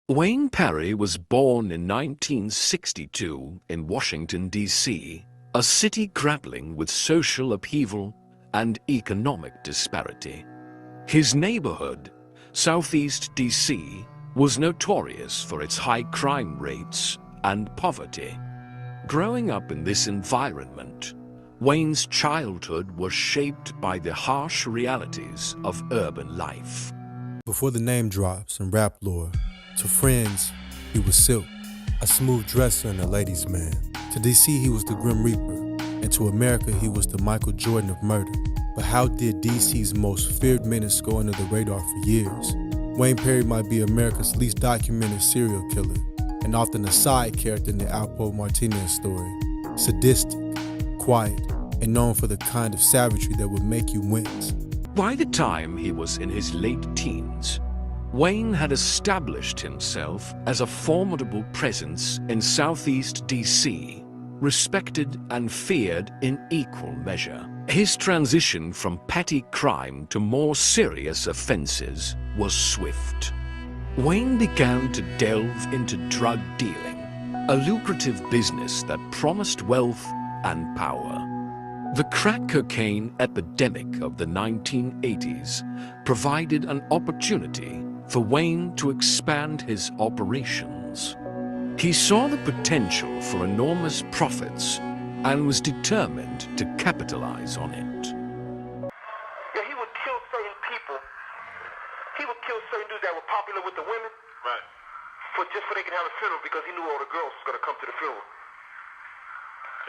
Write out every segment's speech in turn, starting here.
Wayne Perry was born in 1962 in Washington, D.C., a city grappling with social upheaval and economic disparity. His neighborhood, Southeast D.C., was notorious for its high crime rates and poverty. Growing up in this environment, Wayne's childhood was shaped by the harsh realities of urban life. Before the name drops and rap lore, to friends, he was Silk, a smooth dresser and a ladies' man. To DC, he was the Grim Reaper, and to America, he was the Michael Jordan of murder. But how did DC's most feared menace go under the radar for years? Wayne Perry might be America's least documented serial killer, and often a side character in the Alpo Martinez story. Sadistic, quiet, and known for the kind of savagery that would make you wince. By the time he was in his late teens, Wayne had established himself as a formidable presence in Southeast D.C., respected and feared in equal measure. His transition from petty crime to more serious offenses was swift. Wayne began to delve into drug dealing, a lucrative business that promised wealth and power. The crack cocaine epidemic of the 1980s provided an opportunity for Wayne to expand his operations. He saw the potential for enormous profits and was determined to capitalize on it. Yeah, he would kill certain people. He would kill certain dudes that were popular with the women. Right. Just so they could have a funeral because he knew all the girls was going to come to the funeral.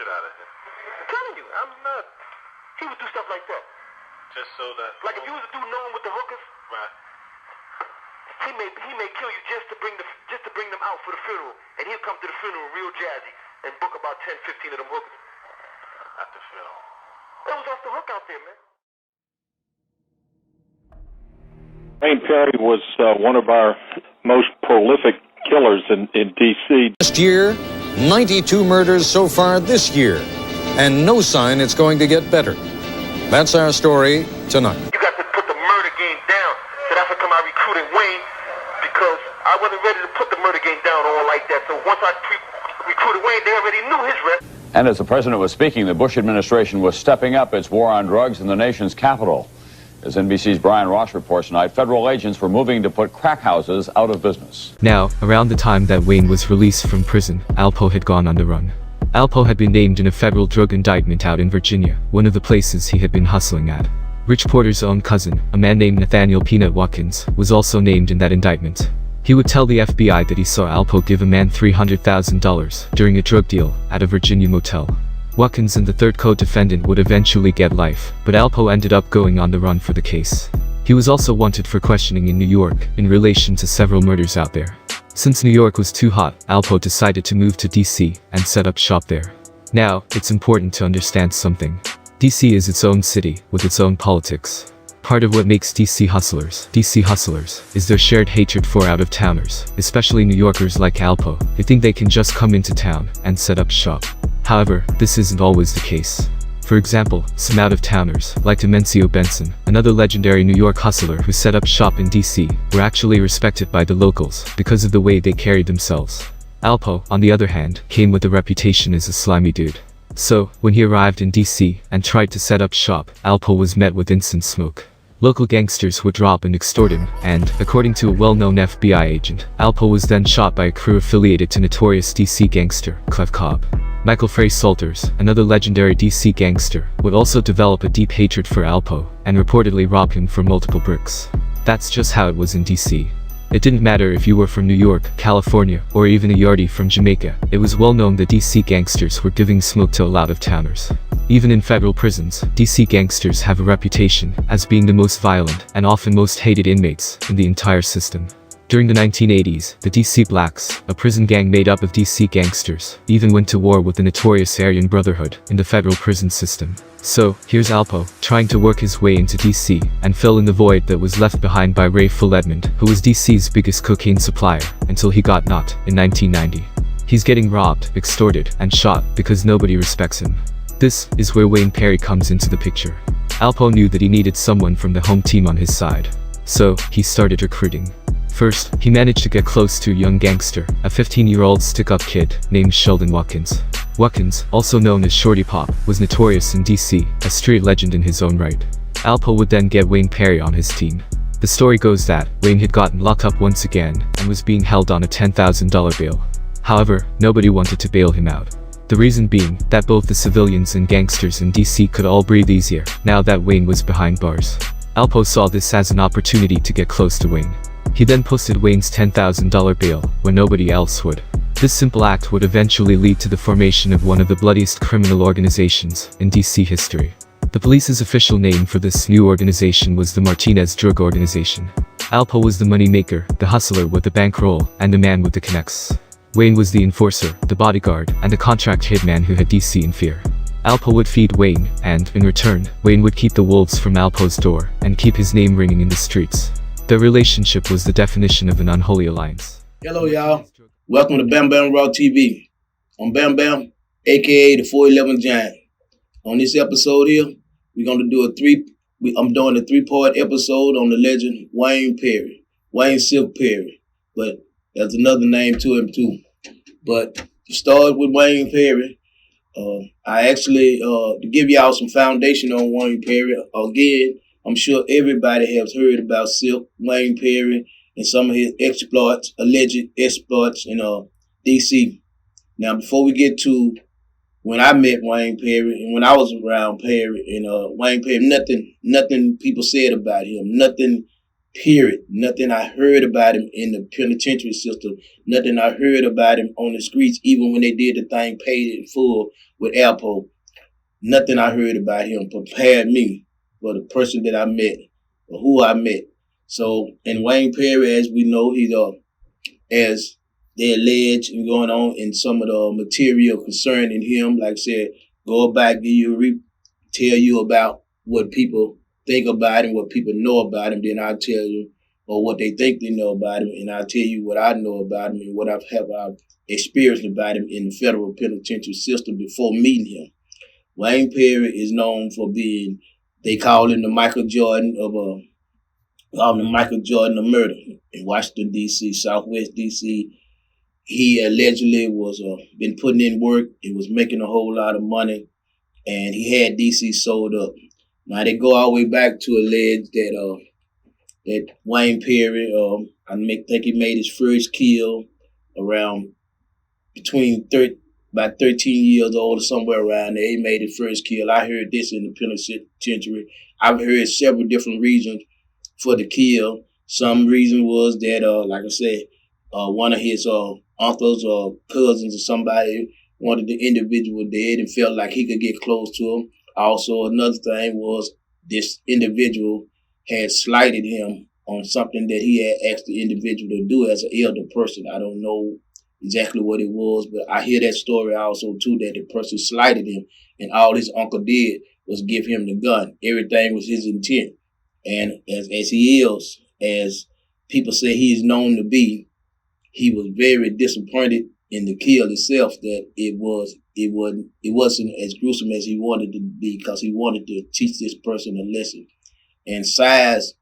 Get out of here. I'm telling you, I'm not. He would do stuff like that. Just so that. Like if you was a dude known with the hookers. Right. He may kill you just to bring them out for the funeral, and he'll come to the funeral real jazzy and book about 10, 15 of them hookers. At the funeral. That was off the hook out there, man. Wayne Perry was one of our most prolific killers in D.C. Last year, 92 murders so far this year, and no sign it's going to get better. That's our story tonight. You got to put the murder game down, so that's how come I recruited Wayne, because I wasn't ready to put the murder game down all like that. So once I recruited Wayne, they already knew his rep. And as the president was speaking, the Bush administration was stepping up its war on drugs in the nation's capital. As NBC's Brian Ross reports tonight, federal agents were moving to put crack houses out of business. Now, around the time that Wayne was released from prison, Alpo had gone on the run. Alpo had been named in a federal drug indictment out in Virginia, one of the places he had been hustling at. Rich Porter's own cousin, a man named Nathaniel Peanut Watkins, was also named in that indictment. He would tell the FBI that he saw Alpo give a man $300,000 during a drug deal at a Virginia motel. Watkins and the third co-defendant would eventually get life, but Alpo ended up going on the run for the case. He was also wanted for questioning in New York in relation to several murders out there. Since New York was too hot, Alpo decided to move to DC and set up shop there. Now, it's important to understand something. DC is its own city with its own politics. Part of what makes DC hustlers, is their shared hatred for out-of-towners, especially New Yorkers like Alpo. They think they can just come into town and set up shop. However, this isn't always the case. For example, some out-of-towners, like Demencio Benson, another legendary New York hustler who set up shop in DC, were actually respected by the locals because of the way they carried themselves. Alpo, on the other hand, came with a reputation as a slimy dude. So, when he arrived in DC and tried to set up shop, Alpo was met with instant smoke. Local gangsters would rob and extort him, and, according to a well-known FBI agent, Alpo was then shot by a crew affiliated to notorious DC gangster, Clef Cobb. Michael Frey Salters, another legendary DC gangster, would also develop a deep hatred for Alpo, and reportedly rob him for multiple bricks. That's just how it was in DC. It didn't matter if you were from New York, California, or even a yardie from Jamaica. It was well known that DC gangsters were giving smoke to out-of-towners. Even in federal prisons, DC gangsters have a reputation as being the most violent and often most hated inmates in the entire system. During the 1980s, the DC Blacks, a prison gang made up of DC gangsters, even went to war with the notorious Aryan Brotherhood in the federal prison system. So, here's Alpo, trying to work his way into DC and fill in the void that was left behind by Ray Full Edmond, who was DC's biggest cocaine supplier, until he got knocked in 1990. He's getting robbed, extorted, and shot because nobody respects him. This is where Wayne Perry comes into the picture. Alpo knew that he needed someone from the home team on his side. So, he started recruiting. First, he managed to get close to a young gangster, a 15-year-old stick-up kid named Sheldon Watkins. Watkins, also known as Shorty Pop, was notorious in DC, a street legend in his own right. Alpo would then get Wayne Perry on his team. The story goes that Wayne had gotten locked up once again and was being held on a $10,000 bail. However, nobody wanted to bail him out. The reason being that both the civilians and gangsters in DC could all breathe easier now that Wayne was behind bars. Alpo saw this as an opportunity to get close to Wayne. He then posted Wayne's $10,000 bail when nobody else would. This simple act would eventually lead to the formation of one of the bloodiest criminal organizations in DC history. The police's official name for this new organization was the Martinez Drug Organization. Alpo was the moneymaker, the hustler with the bankroll, and the man with the connects. Wayne was the enforcer, the bodyguard, and the contract hitman who had DC in fear. Alpo would feed Wayne, and, in return, Wayne would keep the wolves from Alpo's door and keep his name ringing in the streets. Their relationship was the definition of an unholy alliance. Hello, y'all. Welcome to Bamm Raw TV. I'm Bamm, aka the 411 Giant. On this episode here, we're gonna do I'm doing a three-part episode on the legend Wayne Perry, Wayne Silk Perry, but there's another name to him too. But to start with Wayne Perry, I actually to give y'all some foundation on Wayne Perry. Again, I'm sure everybody has heard about Silk, Wayne Perry, and some of his exploits, alleged exploits in DC. Now, before we get to when I met Wayne Perry and when I was around Perry and Wayne Perry, nothing people said about him, nothing, period. Nothing I heard about him in the penitentiary system, nothing I heard about him on the streets, even when they did the thing paid in full with Alpo. Nothing I heard about him prepared me for the person that I met or who I met. So, and Wayne Perry, as we know, he's as they allege and going on in some of the material concerning him, like I said, go back, tell you about what people think about him, what people know about him, then I'll tell you, or what they think they know about him, and I'll tell you what I know about him and what I've experienced about him in the federal penitentiary system before meeting him. Wayne Perry is known for being, they call him the Michael Jordan of murder in Washington, D.C., Southwest D.C. He allegedly was been putting in work. He was making a whole lot of money, and he had D.C. sold up. Now they go all the way back to allege that Wayne Perry, think he made his first kill around about 13 years old or somewhere around there. He made his first kill. I heard this in the penitentiary. I've heard several different reasons for the kill. Some reason was that, like I said, one of his uncles or cousins or somebody wanted the individual dead and felt like he could get close to him. Also, another thing was this individual had slighted him on something that he had asked the individual to do as an elder person. I don't know exactly what it was, but I hear that story also too, that the person slighted him and all his uncle did was give him the gun. Everything was his intent. And as he is, as people say he is known to be, he was very disappointed in the kill itself, that it wasn't as gruesome as he wanted to be, because he wanted to teach this person a lesson. And size,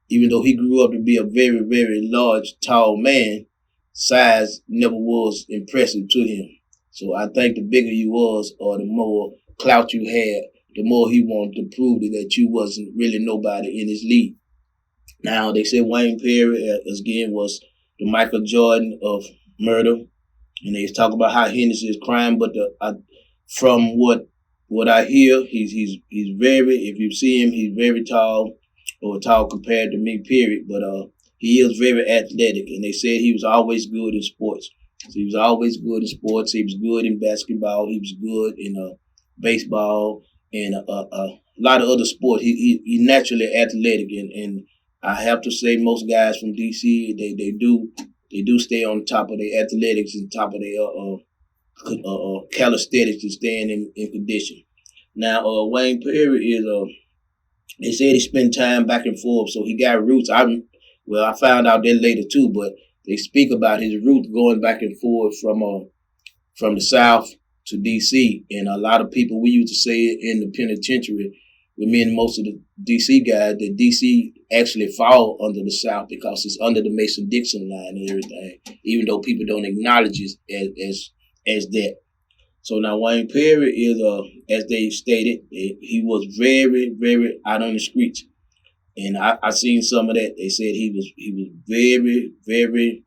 even though he grew up to be a very, very large, tall man, size never was impressive to him. So I think the bigger you was, or the more clout you had, the more he wanted to prove that you wasn't really nobody in his league. Now, they say Wayne Perry, again, was the Michael Jordan of murder. And they talk about how heinous his crime, but from what I hear, he's very, if you see him, he's very tall, or tall compared to me, period. But he is very athletic, and they said he was always good in sports. So he was always good in sports. He was good in basketball. He was good in baseball and a lot of other sports. He naturally athletic, and I have to say most guys from DC, they do stay on top of their athletics and top of their calisthenics and staying in condition. Now, Wayne Perry is, they said he spent time back and forth, so he got roots. I found out that later too, but they speak about his roots going back and forth from the South to DC. And a lot of people, we used to say in the penitentiary, with me and most of the DC guys, that DC actually fall under the South because it's under the Mason-Dixon line and everything, even though people don't acknowledge it as that. So now Wayne Perry is, as they stated, he was very, very out on the streets. And I seen some of that. They said he was very, very,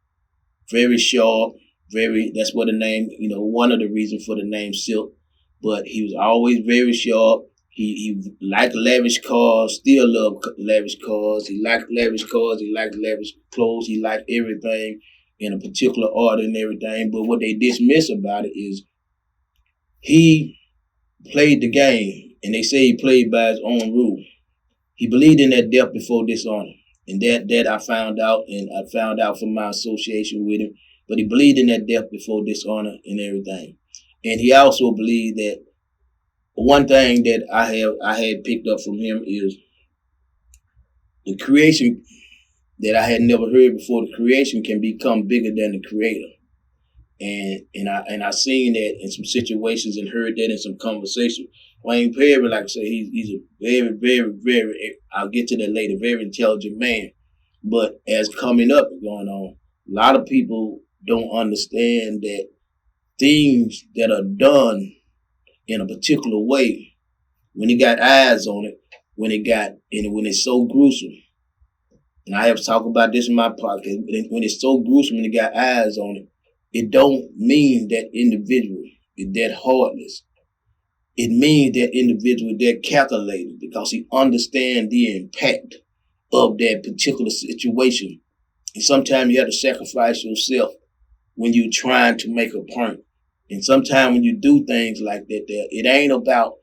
very sharp. That's what the name, one of the reasons for the name Silk. But he was always very sharp. He liked lavish cars, still loved lavish cars. He liked lavish cars. He liked lavish clothes. He liked everything in a particular order and everything. But what they dismiss about it is he played the game, and they say he played by his own rule. He believed in that death before dishonor, and that I found out, and I found out from my association with him. But he believed in that death before dishonor and everything. And he also believed that one thing that I had picked up from him is the creation that I had never heard before. The creation can become bigger than the creator. And I seen that in some situations and heard that in some conversation. Wayne Perry, like I said, he's a very, very, very, I'll get to that later, very intelligent man. But as coming up and going on, a lot of people don't understand that things that are done in a particular way, when it got eyes on it, when it's so gruesome, and I have talked about this in my podcast, when it's so gruesome and it got eyes on it, it don't mean that individual is that heartless. It means that individual is that calculated because he understands the impact of that particular situation. And sometimes you have to sacrifice yourself when you're trying to make a point. And sometimes when you do things like that, it ain't about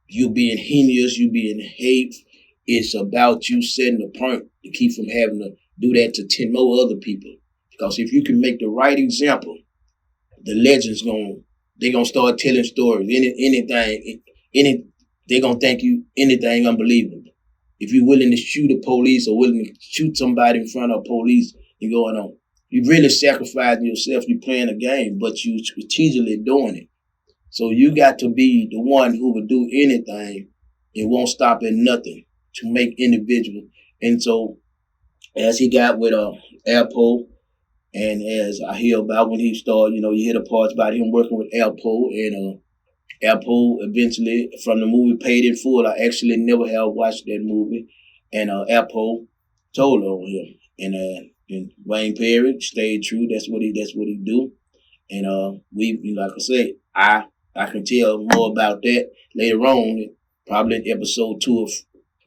you being heinous, you being hate. It's about you setting a point to keep from having to do that to 10 more other people. Because if you can make the right example, the legends they're gonna start telling stories. They're gonna think you anything unbelievable. If you're willing to shoot a police or willing to shoot somebody in front of police and going on, you really sacrificing yourself. You're playing a game, but you strategically doing it. So you got to be the one who would do anything and won't stop at nothing to make individual. And so as he got with Alpo, and as I hear about when he started, you hear the parts about him working with Alpo, and Alpo eventually, from the movie Paid in Full, I actually never have watched that movie, and Alpo told on him, and Wayne Perry stayed true. That's what he do, and we like I say, I can tell more about that later on, probably in episode 2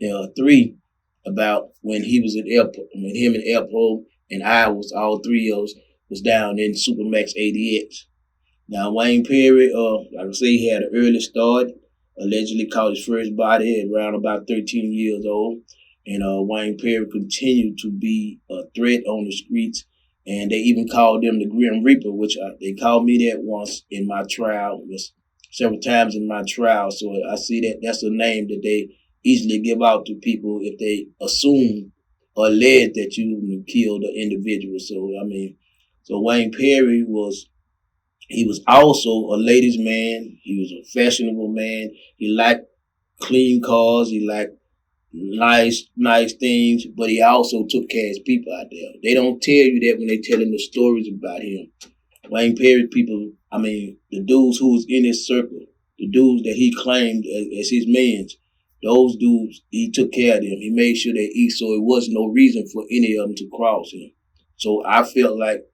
or 3, about when he was at Alpo, when him and Alpo and I was, all three of us was down in Supermax ADX. Now Wayne Perry, like I say, he had an early start. Allegedly caught his first body at around about 13 years old. And Wayne Perry continued to be a threat on the streets. And they even called him the Grim Reaper, which they called me that once in my trial, several times in my trial. So I see that's a name that they easily give out to people if they assume or allege that you killed an individual. So Wayne Perry was also a ladies' man. He was a fashionable man. He liked clean cars. He liked nice things, but he also took care of his people out there. They don't tell you that when they telling the stories about him. Wayne Perry people, the dudes who was in his circle, the dudes that he claimed as his mans, those dudes, he took care of them. He made sure they eat, so it was no reason for any of them to cross him. So I felt like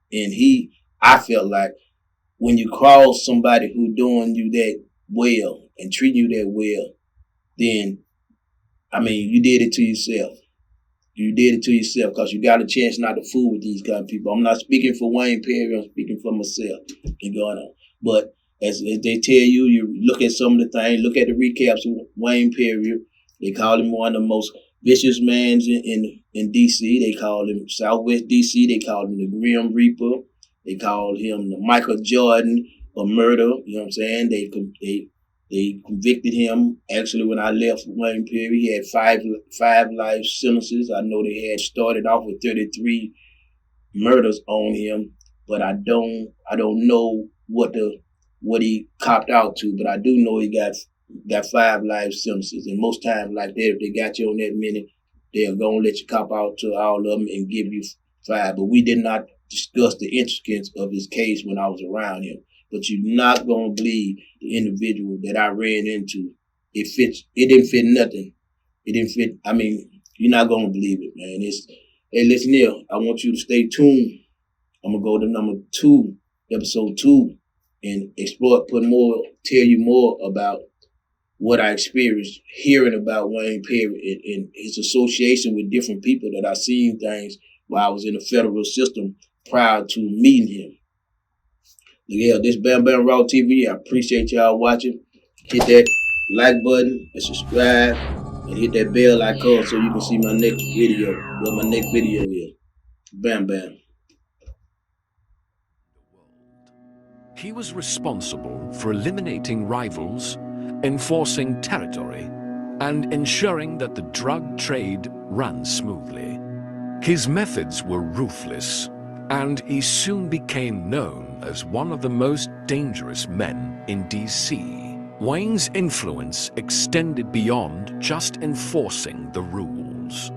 when you cross somebody who doing you that well and treating you that well, then, you did it to yourself. You did it to yourself because you got a chance not to fool with these kind of people. I'm not speaking for Wayne Perry. I'm speaking for myself and going on. But as they tell you, you look at some of the things, look at the recaps of Wayne Perry. They call him one of the most vicious men in D.C. They call him Southwest D.C. They call him the Grim Reaper. They call him the Michael Jordan of murder. You know what I'm saying? They convicted him. Actually, when I left Wayne Perry, he had five life sentences. I know they had started off with 33 murders on him, but I don't know what he copped out to, but I do know he got 5 life sentences. And most times like that, if they got you on that many, they're going to let you cop out to all of them and give you 5. But we did not discuss the intricacies of his case when I was around him. But you're not going to believe the individual that I ran into. It didn't fit nothing. It didn't fit. I mean, you're not going to believe it, man. Hey, listen here. I want you to stay tuned. I'm going to go to number 2, episode 2, and explore, tell you more about what I experienced hearing about Wayne Perry and his association with different people that I seen things while I was in the federal system prior to meeting him. Yeah, this Bamm Raw TV. I appreciate y'all watching. Hit that like button and subscribe and hit that bell icon so you can see my next video, what my next video is. Bamm. He was responsible for eliminating rivals, enforcing territory, and ensuring that the drug trade ran smoothly. His methods were ruthless, and he soon became known as one of the most dangerous men in DC. Wayne's influence extended beyond just enforcing the rules.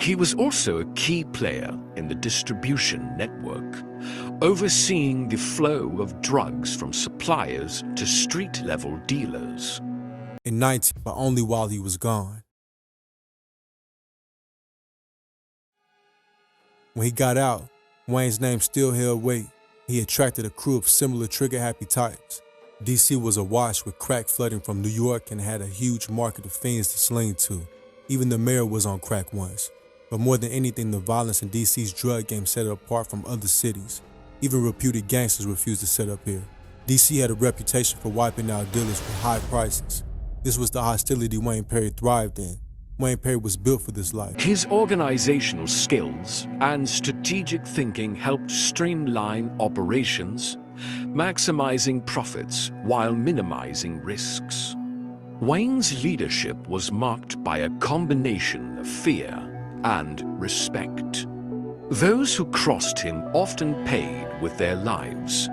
He was also a key player in the distribution network, overseeing the flow of drugs from suppliers to street-level dealers. In 19, but only while he was gone. When he got out, Wayne's name still held weight. He attracted a crew of similar trigger-happy types. DC was awash with crack flooding from New York and had a huge market of fiends to sling to. Even the mayor was on crack once. But more than anything, the violence in DC's drug game set it apart from other cities. Even reputed gangsters refused to set up here. DC had a reputation for wiping out dealers with high prices. This was the hostility Wayne Perry thrived in. Wayne Perry was built for this life. His organizational skills and strategic thinking helped streamline operations, maximizing profits while minimizing risks. Wayne's leadership was marked by a combination of fear and respect. Those who crossed him often paid with their lives,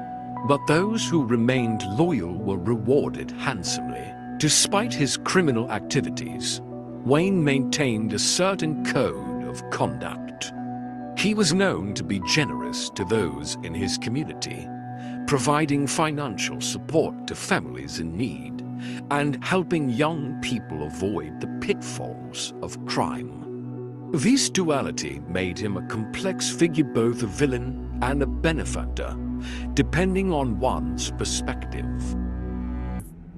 but those who remained loyal were rewarded handsomely. Despite his criminal activities, Wayne maintained a certain code of conduct. He was known to be generous to those in his community, providing financial support to families in need, and helping young people avoid the pitfalls of crime. This duality made him a complex figure, both a villain and a benefactor, depending on one's perspective.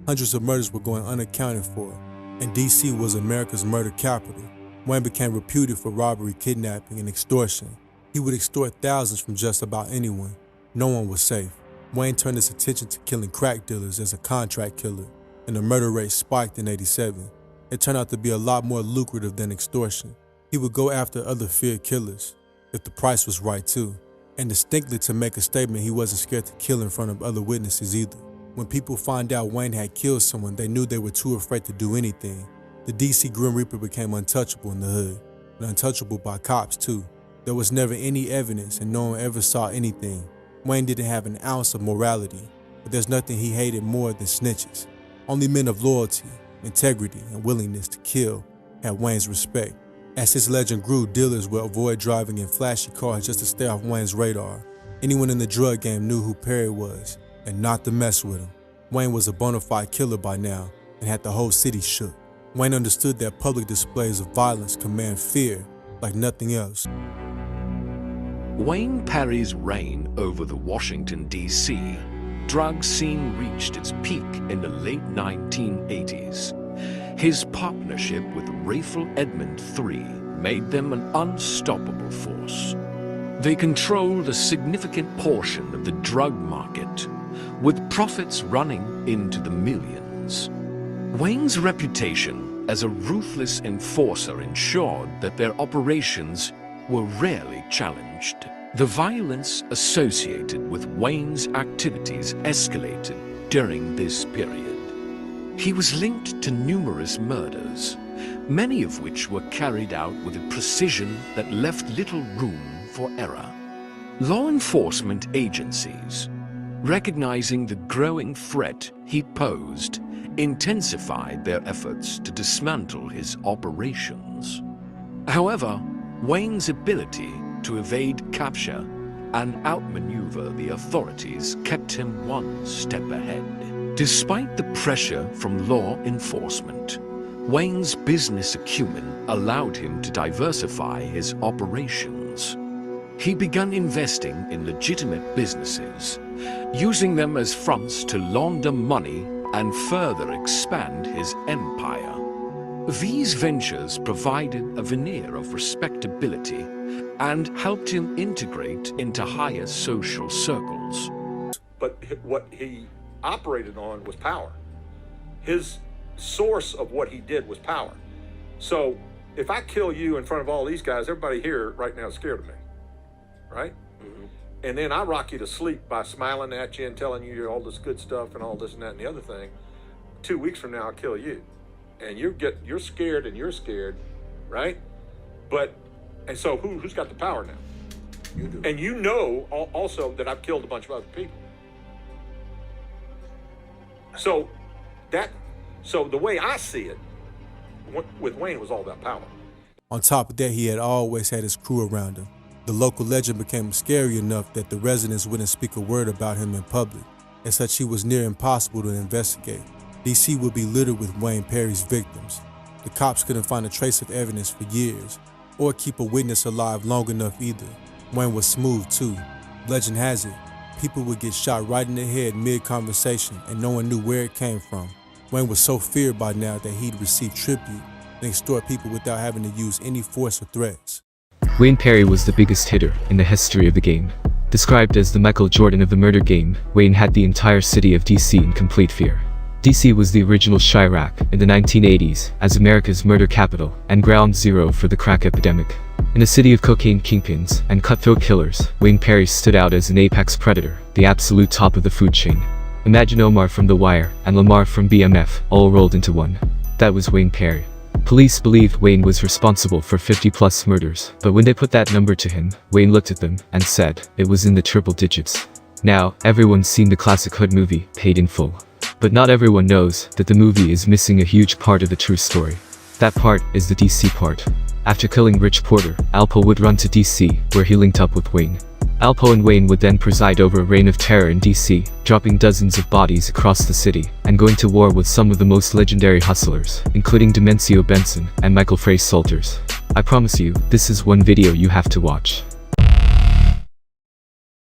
Hundreds of murders were going unaccounted for, and DC was America's murder capital. Wayne became reputed for robbery, kidnapping, and extortion. He would extort thousands from just about anyone. No one was safe. Wayne turned his attention to killing crack dealers as a contract killer, and the murder rate spiked in '87. It turned out to be a lot more lucrative than extortion. He would go after other feared killers, if the price was right too, and distinctly to make a statement he wasn't scared to kill in front of other witnesses either. When people found out Wayne had killed someone, they knew they were too afraid to do anything. The DC Grim Reaper became untouchable in the hood, and untouchable by cops too. There was never any evidence and no one ever saw anything. Wayne didn't have an ounce of morality, but there's nothing he hated more than snitches. Only men of loyalty, integrity, and willingness to kill had Wayne's respect. As his legend grew, dealers would avoid driving in flashy cars just to stay off Wayne's radar. Anyone in the drug game knew who Perry was, and not to mess with him. Wayne was a bona fide killer by now, and had the whole city shook. Wayne understood that public displays of violence command fear like nothing else. Wayne Perry's reign over the Washington, D.C. drug scene reached its peak in the late 1980s. His partnership with Rayful Edmond III made them an unstoppable force. They controlled a significant portion of the drug market, with profits running into the millions. Wayne's reputation as a ruthless enforcer ensured that their operations were rarely challenged. The violence associated with Wayne's activities escalated during this period. He was linked to numerous murders, many of which were carried out with a precision that left little room for error. Law enforcement agencies, recognizing the growing threat he posed, intensified their efforts to dismantle his operations. However, Wayne's ability to evade capture and outmaneuver the authorities kept him one step ahead. Despite the pressure from law enforcement, Wayne's business acumen allowed him to diversify his operations. He began investing in legitimate businesses, using them as fronts to launder money and further expand his empire. These ventures provided a veneer of respectability and helped him integrate into higher social circles. But what he operated on was power. His source of what he did was power. So if I kill you in front of all these guys, everybody here right now is scared of me, right? Mm-hmm. And then I rock you to sleep by smiling at you and telling you all this good stuff and all this and that and the other thing. 2 weeks from now, I'll kill you. And you're scared and you're scared, right? And so who's got the power now? You do. And you know also that I've killed a bunch of other people. So the way I see it, with Wayne, it was all about power. On top of that, he had always had his crew around him. The local legend became scary enough that the residents wouldn't speak a word about him in public. As such, he was near impossible to investigate. DC would be littered with Wayne Perry's victims. The cops couldn't find a trace of evidence for years, or keep a witness alive long enough either. Wayne was smooth too. Legend has it, people would get shot right in the head mid-conversation and no one knew where it came from. Wayne was so feared by now that he'd receive tribute and extort people without having to use any force or threats. Wayne Perry was the biggest hitter in the history of the game. Described as the Michael Jordan of the murder game, Wayne had the entire city of DC in complete fear. DC was the original Chirac in the 1980s as America's murder capital and ground zero for the crack epidemic. In a city of cocaine kingpins and cutthroat killers, Wayne Perry stood out as an apex predator, the absolute top of the food chain. Imagine Omar from The Wire and Lamar from BMF all rolled into one. That was Wayne Perry. Police believed Wayne was responsible for 50+ murders, but when they put that number to him, Wayne looked at them and said it was in the triple digits. Now, everyone's seen the classic Hood movie, Paid in Full. But not everyone knows that the movie is missing a huge part of the true story. That part is the DC part. After killing Rich Porter, Alpo would run to DC, where he linked up with Wayne. Alpo and Wayne would then preside over a reign of terror in DC, dropping dozens of bodies across the city, and going to war with some of the most legendary hustlers, including Demencio Benson and Michael Frey Salters. I promise you, this is one video you have to watch.